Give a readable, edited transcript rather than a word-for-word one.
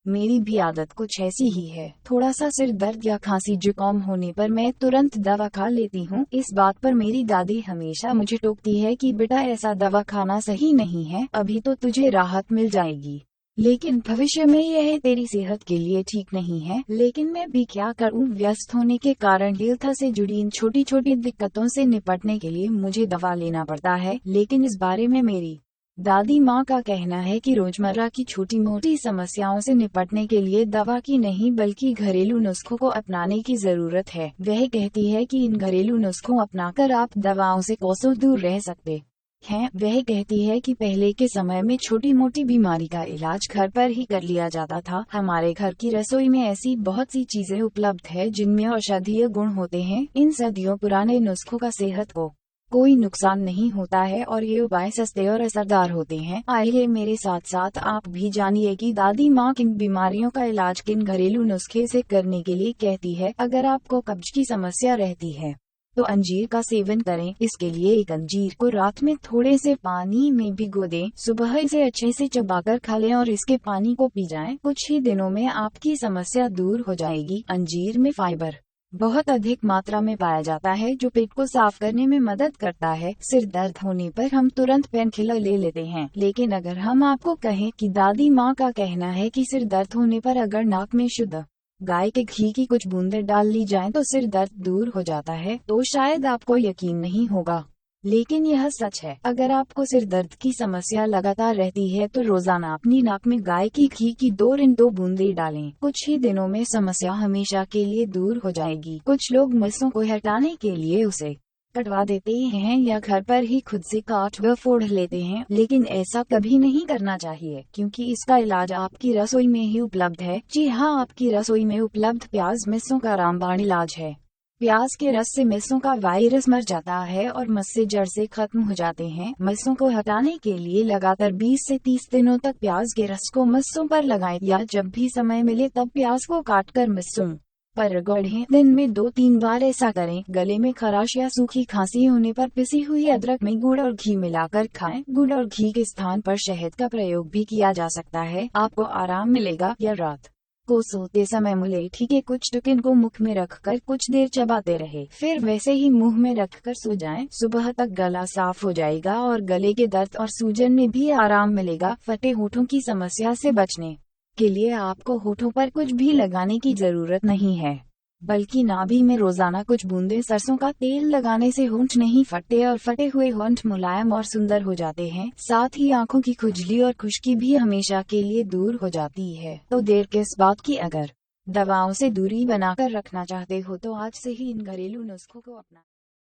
मेरी भी आदत कुछ ऐसी ही है। थोड़ा सा सिर दर्द या खांसी जुकाम होने पर मैं तुरंत दवा खा लेती हूँ। इस बात पर मेरी दादी हमेशा मुझे टोकती है कि बेटा ऐसा दवा खाना सही नहीं है, अभी तो तुझे राहत मिल जाएगी, लेकिन भविष्य में यह तेरी सेहत के लिए ठीक नहीं है। लेकिन मैं भी क्या करूँ, व्यस्त होने के कारण हेल्थ से जुड़ी इन छोटी छोटी दिक्कतों से निपटने के लिए मुझे दवा लेना पड़ता है। लेकिन इस बारे में मेरी दादी माँ का कहना है कि रोजमर्रा की छोटी मोटी समस्याओं से निपटने के लिए दवा की नहीं बल्कि घरेलू नुस्खों को अपनाने की जरूरत है। वह कहती है कि इन घरेलू नुस्खों अपनाकर आप दवाओं से कोसों दूर रह सकते हैं। वह कहती है कि पहले के समय में छोटी मोटी बीमारी का इलाज घर पर ही कर लिया जाता था। हमारे घर की रसोई में ऐसी बहुत सी चीजें उपलब्ध है जिनमें औषधीय गुण होते हैं। इन सदियों पुराने नुस्खों का सेहत को कोई नुकसान नहीं होता है और ये उपाय सस्ते और असरदार होते हैं। आइए मेरे साथ साथ आप भी जानिए कि दादी माँ किन बीमारियों का इलाज किन घरेलू नुस्खे से करने के लिए कहती है। अगर आपको कब्ज की समस्या रहती है तो अंजीर का सेवन करें। इसके लिए एक अंजीर को रात में थोड़े से पानी में भिगो दें, सुबह इसे अच्छे से चबाकर खा लें और इसके पानी को पी जाएं। कुछ ही दिनों में आपकी समस्या दूर हो जाएगी। अंजीर में फाइबर बहुत अधिक मात्रा में पाया जाता है जो पेट को साफ करने में मदद करता है। सिर दर्द होने पर हम तुरंत पेन किलर ले लेते हैं, लेकिन अगर हम आपको कहें कि दादी माँ का कहना है कि सिर दर्द होने पर अगर नाक में शुद्ध गाय के घी की कुछ बूंदें डाल ली जाएं तो सिर दर्द दूर हो जाता है, तो शायद आपको यकीन नहीं होगा, लेकिन यह सच है। अगर आपको सिर दर्द की समस्या लगातार रहती है तो रोजाना अपनी नाक में गाय की घी की 2 बूंदें डालें। कुछ ही दिनों में समस्या हमेशा के लिए दूर हो जाएगी। कुछ लोग मिर्चों को हटाने के लिए उसे कटवा देते हैं या घर पर ही खुद से काट व फोड़ लेते हैं, लेकिन ऐसा कभी नहीं करना चाहिए क्योंकि इसका इलाज आपकी रसोई में ही उपलब्ध है। जी हाँ, आपकी रसोई में उपलब्ध प्याज मिर्चों का रामबाण इलाज है। प्याज के रस से मिर्चों का वायरस मर जाता है और मस्से जड़ से खत्म हो जाते हैं। मिर्चों को हटाने के लिए लगातार 20 से 30 दिनों तक प्याज के रस को मिर्चों पर लगाएं या जब भी समय मिले तब प्याज को काटकर मिर्चों पर रगड़ें। दिन में 2-3 बार ऐसा करें। गले में खराश या सूखी खांसी होने पर पिसी हुई अदरक में गुड़ और घी मिलाकर खाएं। गुड़ और घी के स्थान पर शहद का प्रयोग भी किया जा सकता है। आपको आराम मिलेगा। या रात को सोते समय मुलेठी के कुछ टुकड़ों को मुख में रखकर कुछ देर चबाते रहे, फिर वैसे ही मुंह में रखकर सो जाएं। सुबह तक गला साफ हो जाएगा और गले के दर्द और सूजन में भी आराम मिलेगा। फटे होठों की समस्या से बचने के लिए आपको होठों पर कुछ भी लगाने की जरूरत नहीं है, बल्कि नाभि में रोजाना कुछ बूंदें सरसों का तेल लगाने से होंठ नहीं फटते और फटे हुए होंठ मुलायम और सुंदर हो जाते हैं। साथ ही आंखों की खुजली और खुश्की भी हमेशा के लिए दूर हो जाती है। तो देर किस बात की, अगर दवाओं से दूरी बनाकर रखना चाहते हो तो आज से ही इन घरेलू नुस्खों को अपना